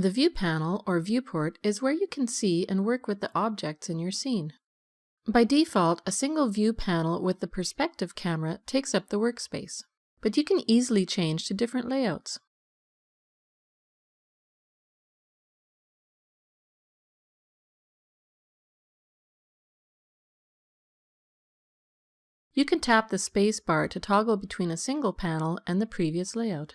The view panel, or viewport, is where you can see and work with the objects in your scene. By default, a single view panel with the perspective camera takes up the workspace, but you can easily change to different layouts. You can tap the space bar to toggle between a single panel and the previous layout.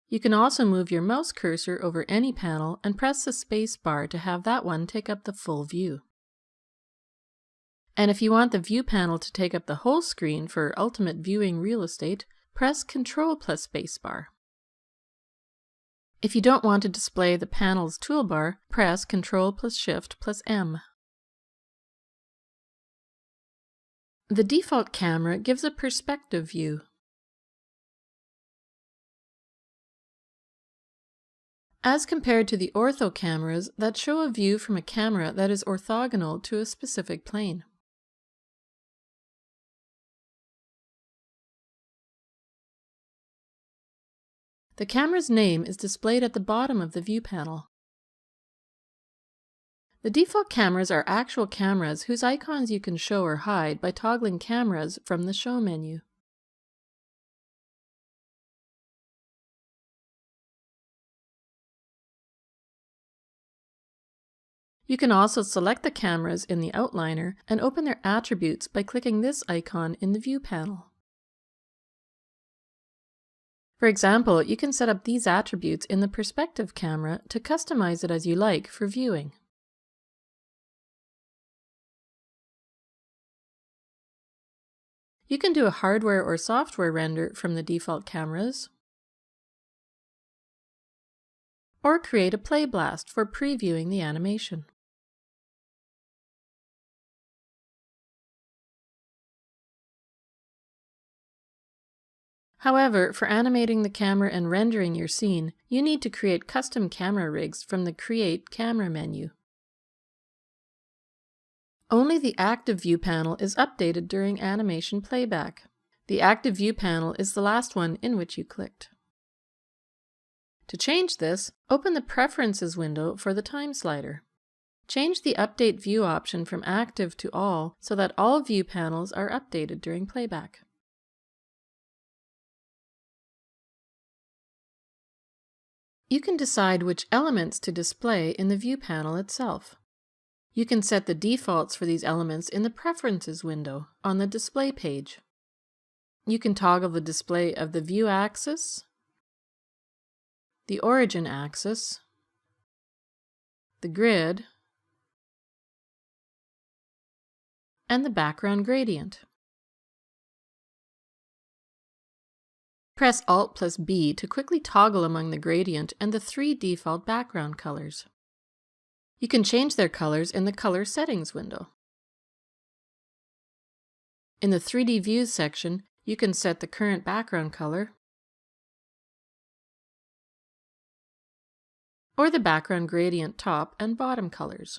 You can also move your mouse cursor over any panel and press the space bar to have that one take up the full view. And if you want the view panel to take up the whole screen for ultimate viewing real estate, press Ctrl plus space bar. If you don't want to display the panel's toolbar, press Ctrl plus Shift plus M. The default camera gives a perspective view. As compared to the ortho cameras that show a view from a camera that is orthogonal to a specific plane. The camera's name is displayed at the bottom of the view panel. The default cameras are actual cameras whose icons you can show or hide by toggling cameras from the Show menu. You can also select the cameras in the outliner and open their attributes by clicking this icon in the view panel. For example, you can set up these attributes in the perspective camera to customize it as you like for viewing. You can do a hardware or software render from the default cameras, or create a play blast for previewing the animation. However, for animating the camera and rendering your scene, you need to create custom camera rigs from the Create Camera menu. Only the Active View panel is updated during animation playback. The Active View panel is the last one in which you clicked. To change this, open the Preferences window for the time slider. Change the Update View option from Active to All so that all view panels are updated during playback. You can decide which elements to display in the view panel itself. You can set the defaults for these elements in the Preferences window on the display page. You can toggle the display of the view axis, the origin axis, the grid, and the background gradient. Press Alt plus B to quickly toggle among the gradient and the 3 default background colors. You can change their colors in the Color Settings window. In the 3D Views section, you can set the current background color or the background gradient top and bottom colors.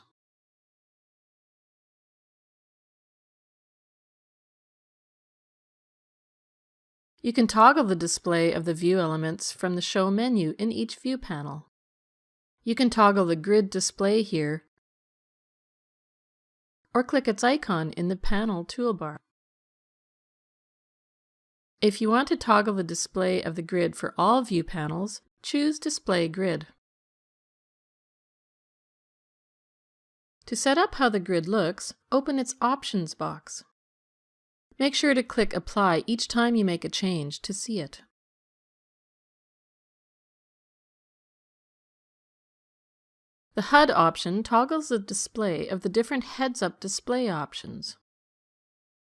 You can toggle the display of the view elements from the Show menu in each view panel. You can toggle the grid display here, or click its icon in the panel toolbar. If you want to toggle the display of the grid for all view panels, choose Display Grid. To set up how the grid looks, open its Options box. Make sure to click Apply each time you make a change to see it. The HUD option toggles the display of the different heads-up display options.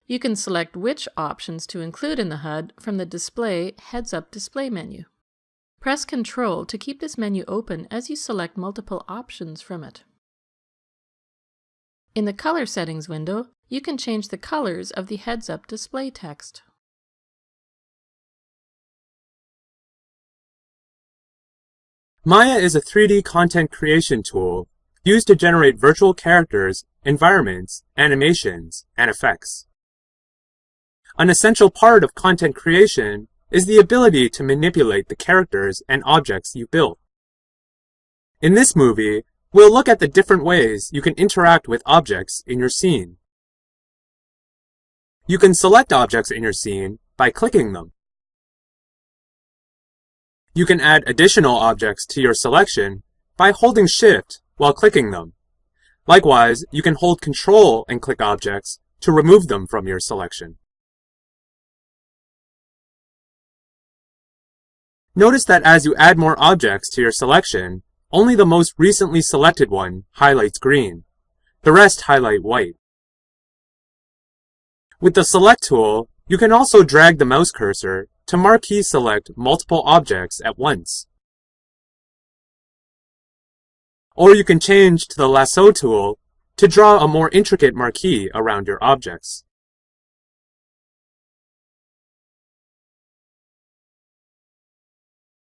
You can select which options to include in the HUD from the Display Heads-Up Display menu. Press Ctrl to keep this menu open as you select multiple options from it. In the Color Settings window, you can change the colors of the heads-up display text. Maya is a 3D content creation tool used to generate virtual characters, environments, animations, and effects. An essential part of content creation is the ability to manipulate the characters and objects you build. In this movie, we'll look at the different ways you can interact with objects in your scene. You can select objects in your scene by clicking them. You can add additional objects to your selection by holding Shift while clicking them. Likewise, you can hold Control and click objects to remove them from your selection. Notice that as you add more objects to your selection, only the most recently selected one highlights green. The rest highlight white. With the Select tool, you can also drag the mouse cursor to marquee select multiple objects at once. Or you can change to the Lasso tool to draw a more intricate marquee around your objects.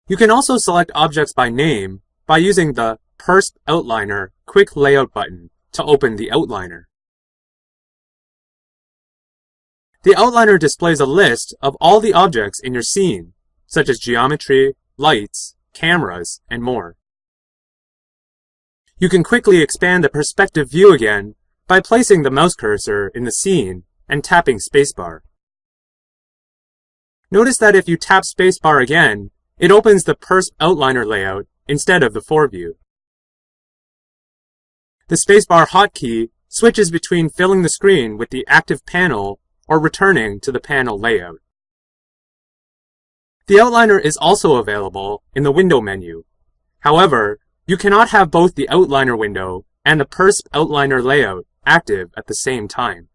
You can also select objects by name by using the Persp Outliner Quick Layout button to open the outliner. The outliner displays a list of all the objects in your scene, such as geometry, lights, cameras, and more. You can quickly expand the perspective view again by placing the mouse cursor in the scene and tapping spacebar. Notice that if you tap spacebar again, it opens the Persp Outliner layout instead of the foreview. The spacebar hotkey switches between filling the screen with the active panel or returning to the panel layout. The outliner is also available in the window menu. However, you cannot have both the outliner window and the Persp Outliner layout active at the same time.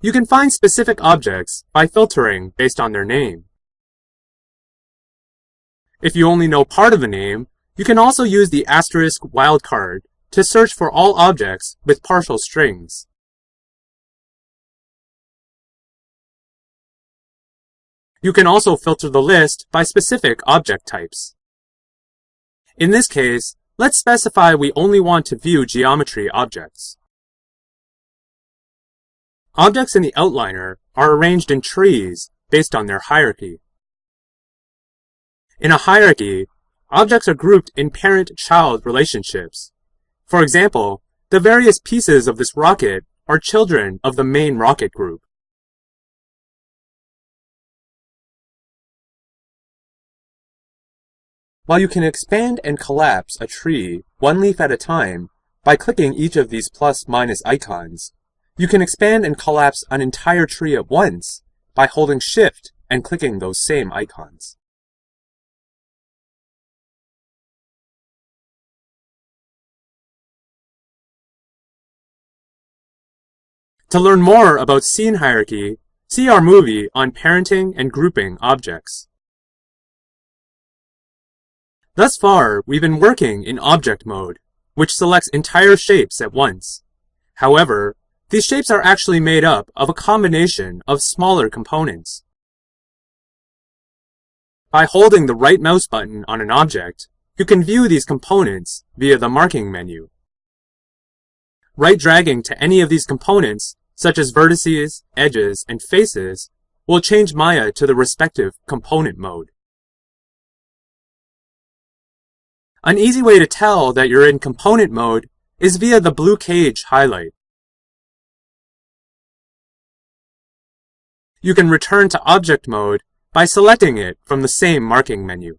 You can find specific objects by filtering based on their name. If you only know part of the name, you can also use the asterisk wildcard to search for all objects with partial strings. You can also filter the list by specific object types. In this case, let's specify we only want to view geometry objects. Objects in the outliner are arranged in trees based on their hierarchy. In a hierarchy, objects are grouped in parent-child relationships. For example, the various pieces of this rocket are children of the main rocket group. While you can expand and collapse a tree one leaf at a time by clicking each of these plus/minus icons, you can expand and collapse an entire tree at once by holding Shift and clicking those same icons. To learn more about scene hierarchy, see our movie on parenting and grouping objects. Thus far, we've been working in object mode, which selects entire shapes at once. However, these shapes are actually made up of a combination of smaller components. By holding the right mouse button on an object, you can view these components via the marking menu. Right dragging to any of these components, such as vertices, edges, and faces, will change Maya to the respective component mode. An easy way to tell that you're in component mode is via the blue cage highlight. You can return to object mode by selecting it from the same marking menu.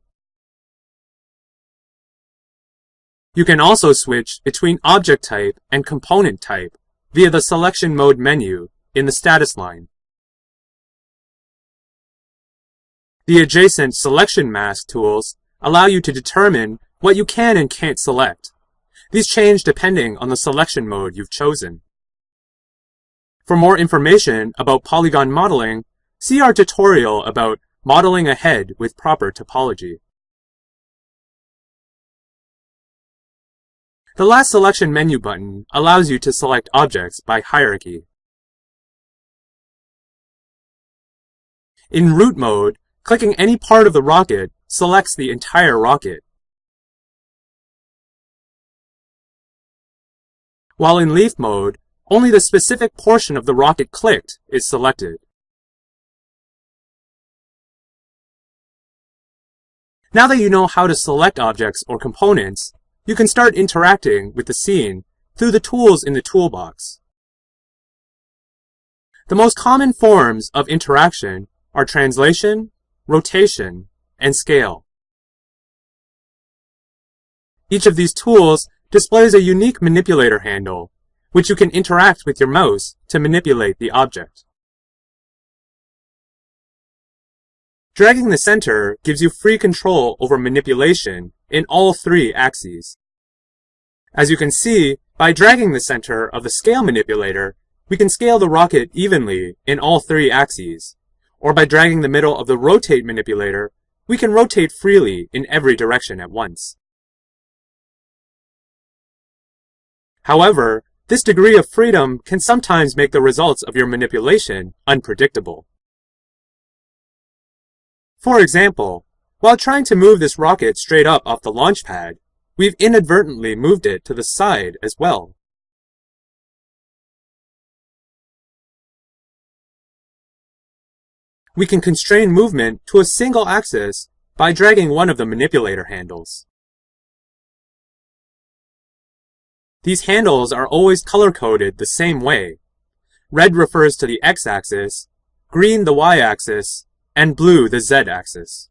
You can also switch between object type and component type via the selection mode menu in the status line. The adjacent selection mask tools allow you to determine what you can and can't select. These change depending on the selection mode you've chosen. For more information about polygon modeling, see our tutorial about modeling a head with proper topology. The last selection menu button allows you to select objects by hierarchy. In root mode, clicking any part of the rocket selects the entire rocket. While in leaf mode, only the specific portion of the rocket clicked is selected. Now that you know how to select objects or components, you can start interacting with the scene through the tools in the toolbox. The most common forms of interaction are translation, rotation, and scale. Each of these tools displays a unique manipulator handle, which you can interact with your mouse to manipulate the object. Dragging the center gives you free control over manipulation in all three axes. As you can see, by dragging the center of the scale manipulator, we can scale the rocket evenly in all three axes, or by dragging the middle of the rotate manipulator, we can rotate freely in every direction at once. However, this degree of freedom can sometimes make the results of your manipulation unpredictable. For example, while trying to move this rocket straight up off the launch pad, we've inadvertently moved it to the side as well. We can constrain movement to a single axis by dragging one of the manipulator handles. These handles are always color-coded the same way. Red refers to the x-axis, green the y-axis, and blue the z-axis.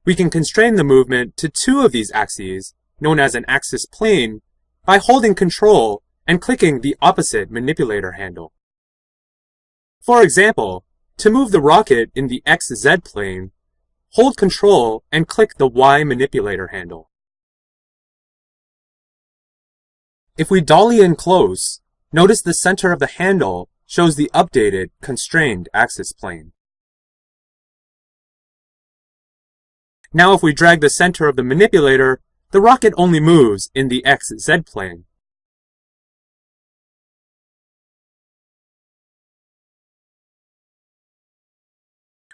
We can constrain the movement to two of these axes, known as an axis plane, by holding Control and clicking the opposite manipulator handle. For example, to move the rocket in the XZ plane, hold Control and click the Y manipulator handle. If we dolly in close, notice the center of the handle shows the updated, constrained axis plane. Now if we drag the center of the manipulator, the rocket only moves in the XZ plane.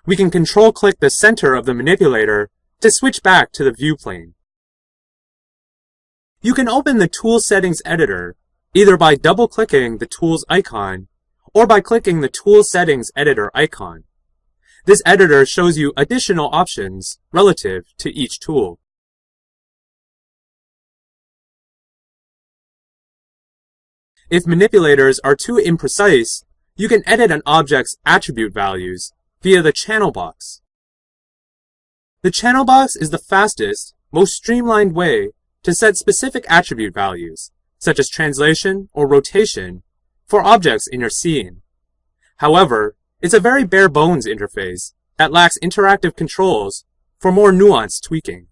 We can control-click the center of the manipulator to switch back to the view plane. You can open the Tool Settings editor either by double-clicking the tool's icon or by clicking the Tool Settings editor icon. This editor shows you additional options relative to each tool. If manipulators are too imprecise, you can edit an object's attribute values via the channel box. The channel box is the fastest, most streamlined way to set specific attribute values, such as translation or rotation, for objects in your scene. However, it's a very bare-bones interface that lacks interactive controls for more nuanced tweaking.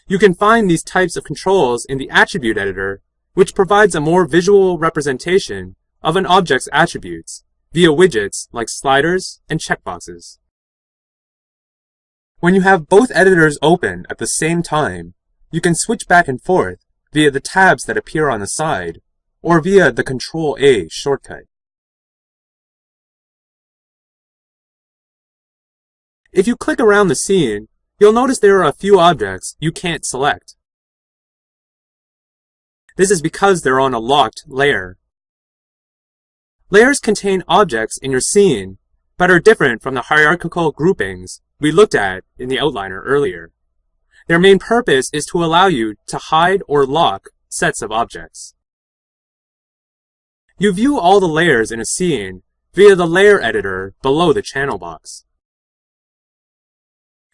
You can find these types of controls in the attribute editor, which provides a more visual representation of an object's attributes via widgets like sliders and checkboxes. When you have both editors open at the same time, you can switch back and forth via the tabs that appear on the side or via the Ctrl-A shortcut. If you click around the scene, you'll notice there are a few objects you can't select. This is because they're on a locked layer. Layers contain objects in your scene, but are different from the hierarchical groupings we looked at in the outliner earlier. Their main purpose is to allow you to hide or lock sets of objects. You view all the layers in a scene via the layer editor below the channel box.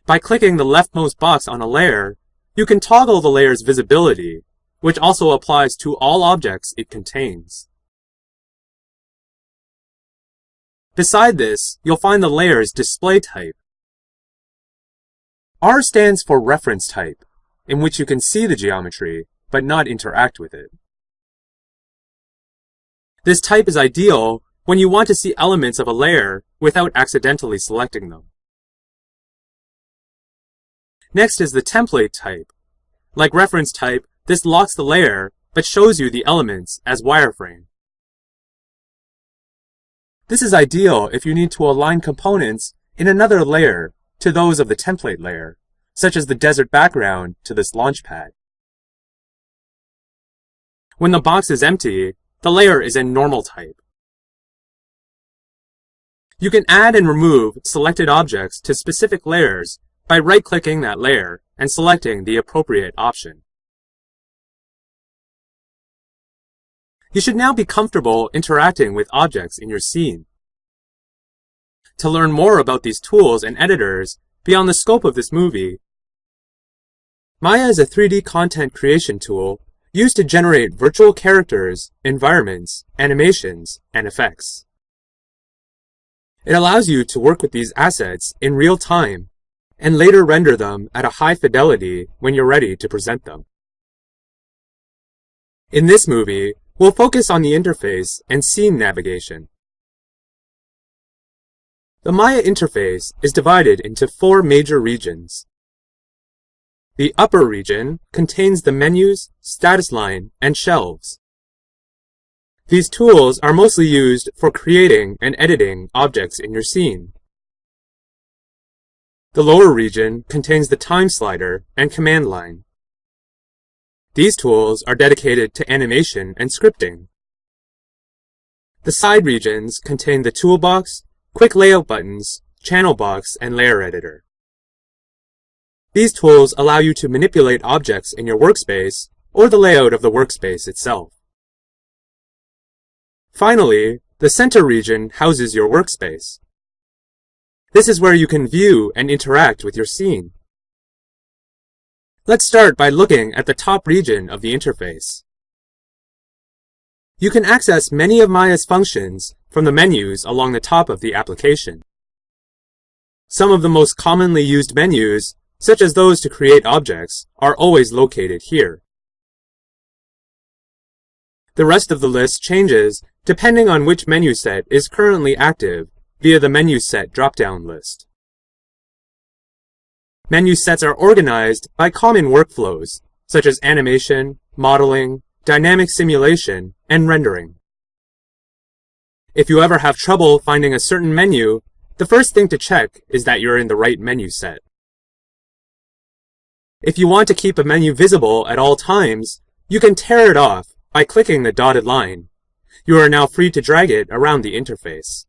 By clicking the leftmost box on a layer, you can toggle the layer's visibility, which also applies to all objects it contains. Beside this, you'll find the layer's display type. R stands for reference type, in which you can see the geometry, but not interact with it. This type is ideal when you want to see elements of a layer without accidentally selecting them. Next is the template type. Like reference type, this locks the layer, but shows you the elements as wireframe. This is ideal if you need to align components in another layer to those of the template layer, such as the desert background to this launch pad. When the box is empty, the layer is in normal type. You can add and remove selected objects to specific layers by right-clicking that layer and selecting the appropriate option. You should now be comfortable interacting with objects in your scene. To learn more about these tools and editors beyond the scope of this movie, Maya is a 3D content creation tool used to generate virtual characters, environments, animations, and effects. It allows you to work with these assets in real time and later render them at a high fidelity when you're ready to present them. In this movie, we'll focus on the interface and scene navigation. The Maya interface is divided into 4 major regions. The upper region contains the menus, status line, and shelves. These tools are mostly used for creating and editing objects in your scene. The lower region contains the time slider and command line. These tools are dedicated to animation and scripting. The side regions contain the toolbox, quick layout buttons, channel box, and layer editor. These tools allow you to manipulate objects in your workspace or the layout of the workspace itself. Finally, the center region houses your workspace. This is where you can view and interact with your scene. Let's start by looking at the top region of the interface. You can access many of Maya's functions from the menus along the top of the application. Some of the most commonly used menus, such as those to create objects, are always located here. The rest of the list changes depending on which menu set is currently active via the Menu Set drop-down list. Menu sets are organized by common workflows, such as animation, modeling, dynamic simulation, and rendering. If you ever have trouble finding a certain menu, the first thing to check is that you're in the right menu set. If you want to keep a menu visible at all times, you can tear it off by clicking the dotted line. You are now free to drag it around the interface.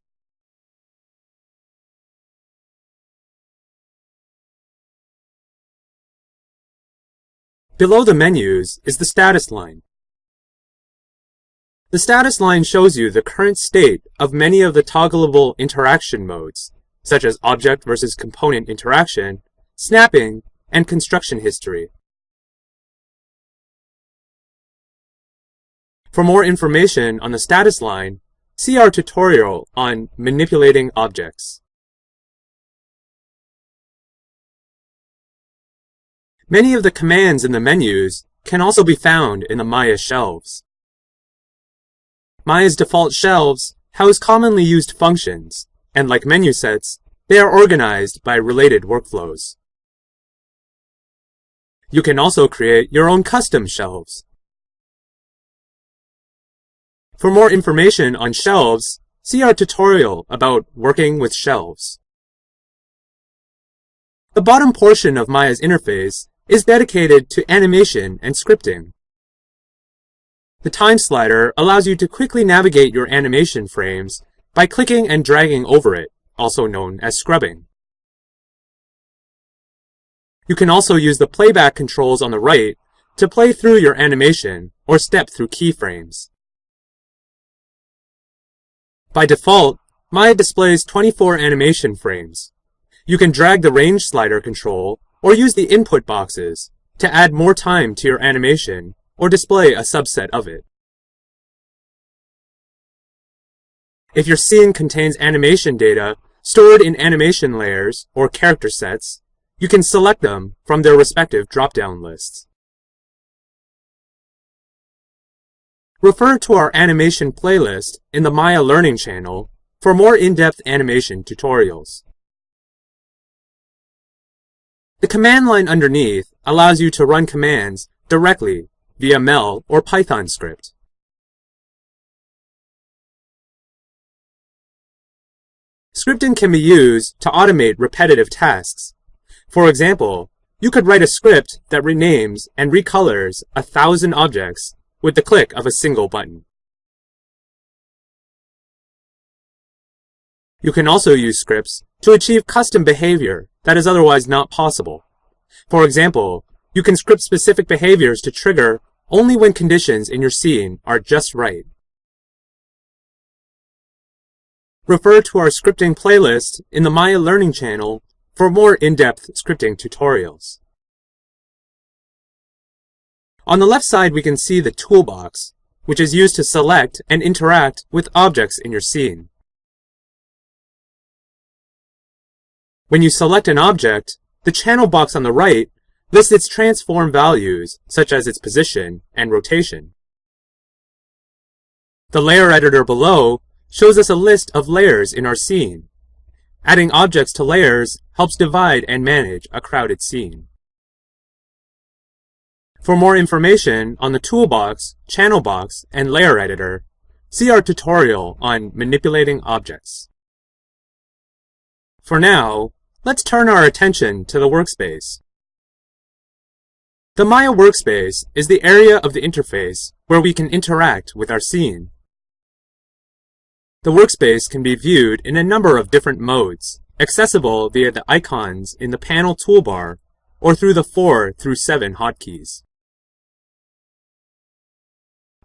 Below the menus is the status line. The status line shows you the current state of many of the toggleable interaction modes, such as object versus component interaction, snapping, and construction history. For more information on the status line, see our tutorial on manipulating objects. Many of the commands in the menus can also be found in the Maya shelves. Maya's default shelves house commonly used functions, and like menu sets, they are organized by related workflows. You can also create your own custom shelves. For more information on shelves, see our tutorial about working with shelves. The bottom portion of Maya's interface is dedicated to animation and scripting. The time slider allows you to quickly navigate your animation frames by clicking and dragging over it, also known as scrubbing. You can also use the playback controls on the right to play through your animation or step through keyframes. By default, Maya displays 24 animation frames. You can drag the range slider control or use the input boxes to add more time to your animation or display a subset of it. If your scene contains animation data stored in animation layers or character sets, you can select them from their respective drop-down lists. Refer to our animation playlist in the Maya Learning channel for more in-depth animation tutorials. The command line underneath allows you to run commands directly via Mel or Python script. Scripting can be used to automate repetitive tasks. For example, you could write a script that renames and recolors 1,000 objects with the click of a single button. You can also use scripts to achieve custom behavior that is otherwise not possible. For example, you can script specific behaviors to trigger only when conditions in your scene are just right. Refer to our scripting playlist in the Maya Learning channel for more in-depth scripting tutorials. On the left side, we can see the toolbox, which is used to select and interact with objects in your scene. When you select an object, the channel box on the right lists its transform values, such as its position and rotation. The layer editor below shows us a list of layers in our scene. Adding objects to layers helps divide and manage a crowded scene. For more information on the toolbox, channel box, and layer editor, see our tutorial on manipulating objects. For now, let's turn our attention to the workspace. The Maya workspace is the area of the interface where we can interact with our scene. The workspace can be viewed in a number of different modes, accessible via the icons in the panel toolbar or through the 4 through 7 hotkeys.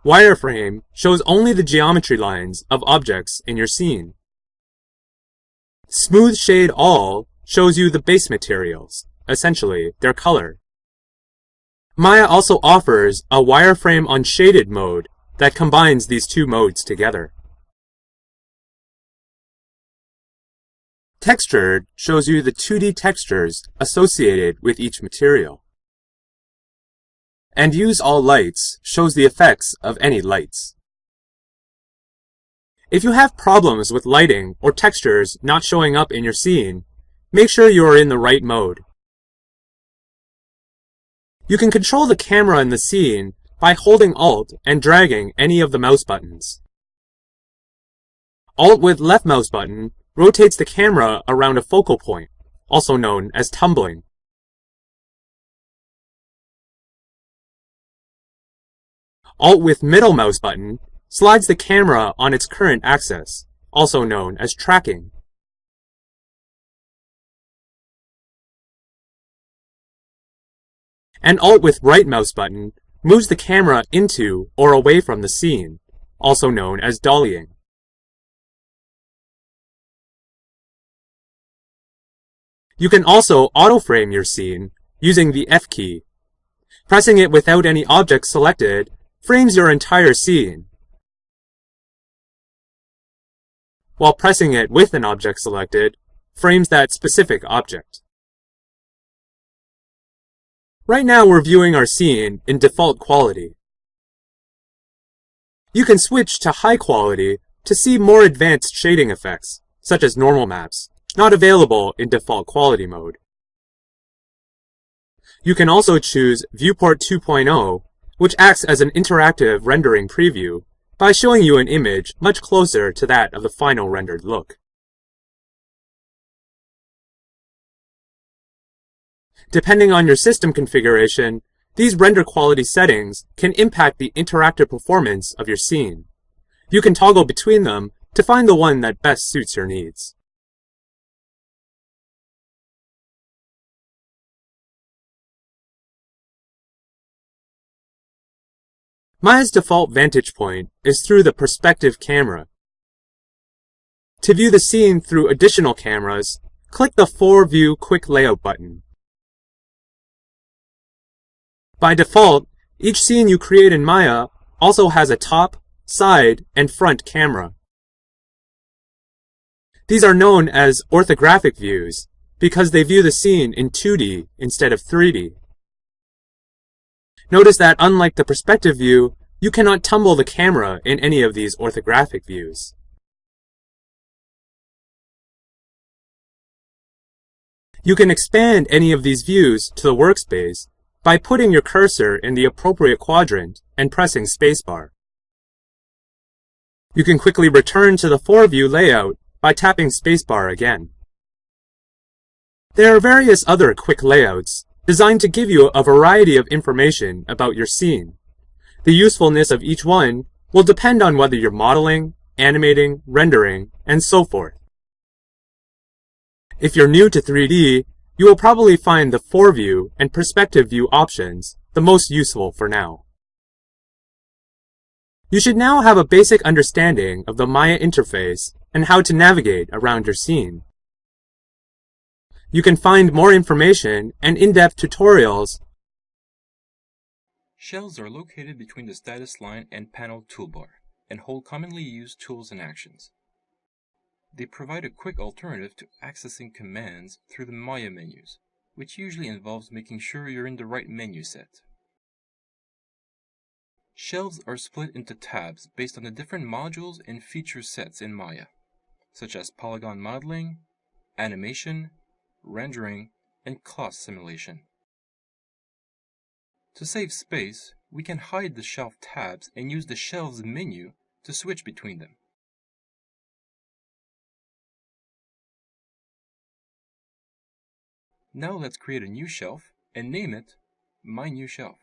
Wireframe shows only the geometry lines of objects in your scene. Smooth Shade All shows you the base materials, essentially their color. Maya also offers a wireframe on shaded mode that combines these two modes together. Textured shows you the 2D textures associated with each material. And Use All Lights shows the effects of any lights. If you have problems with lighting or textures not showing up in your scene, make sure you are in the right mode. You can control the camera in the scene by holding Alt and dragging any of the mouse buttons. Alt with left mouse button rotates the camera around a focal point, also known as tumbling. Alt with middle mouse button slides the camera on its current axis, also known as tracking. And Alt with right mouse button moves the camera into or away from the scene, also known as dollying. You can also auto-frame your scene using the F key. Pressing it without any object selected frames your entire scene, while pressing it with an object selected frames that specific object. Right now we're viewing our scene in default quality. You can switch to high quality to see more advanced shading effects, such as normal maps, not available in default quality mode. You can also choose Viewport 2.0, which acts as an interactive rendering preview by showing you an image much closer to that of the final rendered look. Depending on your system configuration, these render quality settings can impact the interactive performance of your scene. You can toggle between them to find the one that best suits your needs. Maya's default vantage point is through the perspective camera. To view the scene through additional cameras, click the 4-View Quick Layout button. By default, each scene you create in Maya also has a top, side, and front camera. These are known as orthographic views because they view the scene in 2D instead of 3D. Notice that unlike the perspective view, you cannot tumble the camera in any of these orthographic views. You can expand any of these views to the workspace by putting your cursor in the appropriate quadrant and pressing spacebar. You can quickly return to the 4-view layout by tapping spacebar again. There are various other quick layouts designed to give you a variety of information about your scene. The usefulness of each one will depend on whether you're modeling, animating, rendering, and so forth. If you're new to 3D, you will probably find the Foreview and Perspective View options the most useful for now. You should now have a basic understanding of the Maya interface and how to navigate around your scene. You can find more information and in-depth tutorials. Shelves are located between the status line and panel toolbar and hold commonly used tools and actions. They provide a quick alternative to accessing commands through the Maya menus, which usually involves making sure you're in the right menu set. Shelves are split into tabs based on the different modules and feature sets in Maya, such as polygon modeling, animation, rendering, and cloth simulation. To save space, we can hide the shelf tabs and use the Shelves menu to switch between them. Now let's create a new shelf and name it My New Shelf.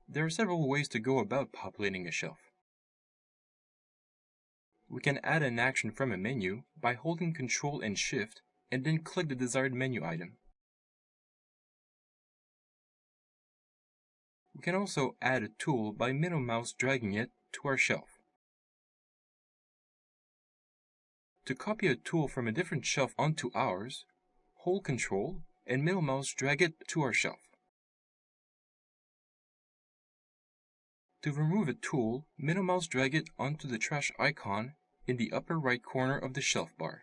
There are several ways to go about populating a shelf. We can add an action from a menu by holding Ctrl and Shift and then click the desired menu item. We can also add a tool by middle mouse dragging it to our shelf. To copy a tool from a different shelf onto ours, hold Ctrl and middle mouse drag it to our shelf. To remove a tool, middle mouse drag it onto the trash icon in the upper right corner of the shelf bar.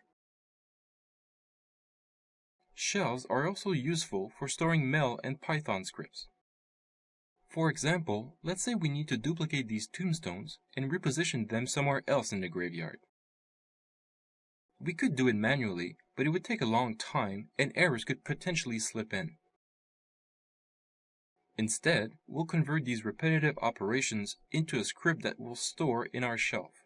Shelves are also useful for storing Mel and Python scripts. For example, let's say we need to duplicate these tombstones and reposition them somewhere else in the graveyard. We could do it manually, but it would take a long time and errors could potentially slip in. Instead, we'll convert these repetitive operations into a script that we'll store in our shelf.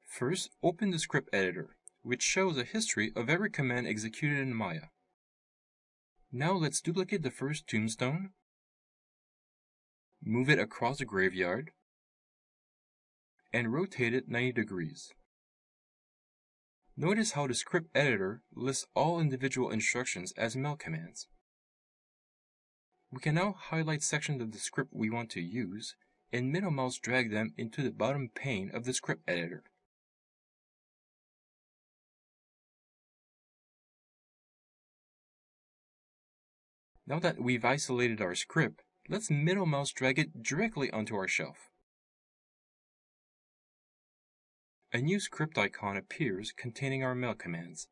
First, open the script editor, which shows a history of every command executed in Maya. Now let's duplicate the first tombstone, move it across the graveyard, and rotate it 90 degrees. Notice how the script editor lists all individual instructions as Mel commands. We can now highlight sections of the script we want to use and middle mouse drag them into the bottom pane of the script editor. Now that we've isolated our script, let's middle mouse drag it directly onto our shelf. A new script icon appears containing our Mel commands.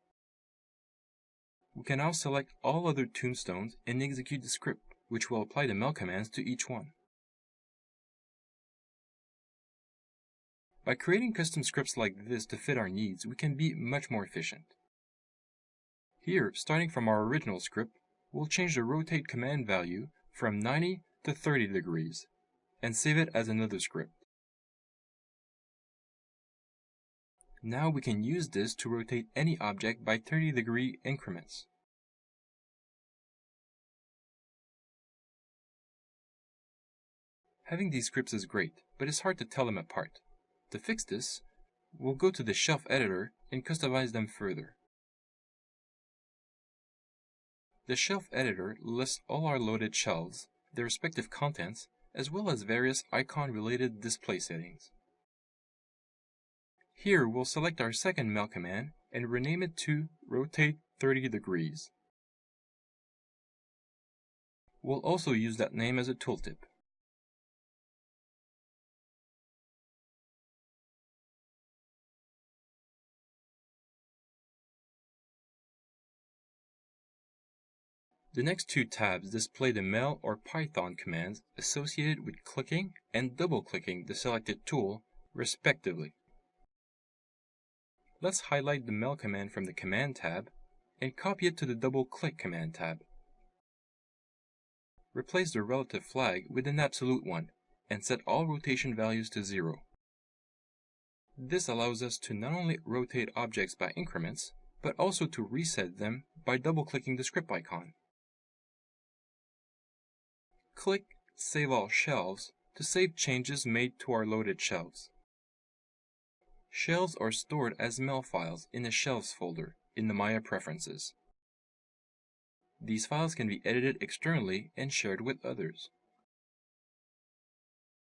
We can now select all other tombstones and execute the script, which will apply the Mel commands to each one. By creating custom scripts like this to fit our needs, we can be much more efficient. Here, starting from our original script, we'll change the rotate command value from 90 to 30 degrees and save it as another script. Now we can use this to rotate any object by 30-degree increments. Having these scripts is great, but it's hard to tell them apart. To fix this, we'll go to the shelf editor and customize them further. The shelf editor lists all our loaded shelves, their respective contents, as well as various icon-related display settings. Here we'll select our second Mel command and rename it to Rotate 30 degrees. We'll also use that name as a tooltip. The next two tabs display the Mel or Python commands associated with clicking and double-clicking the selected tool, respectively. Let's highlight the Mel command from the Command tab and copy it to the double-click command tab. Replace the relative flag with an absolute one and set all rotation values to 0. This allows us to not only rotate objects by increments, but also to reset them by double-clicking the script icon. Click Save All Shelves to save changes made to our loaded shelves. Shelves are stored as MEL files in the Shelves folder in the Maya Preferences. These files can be edited externally and shared with others.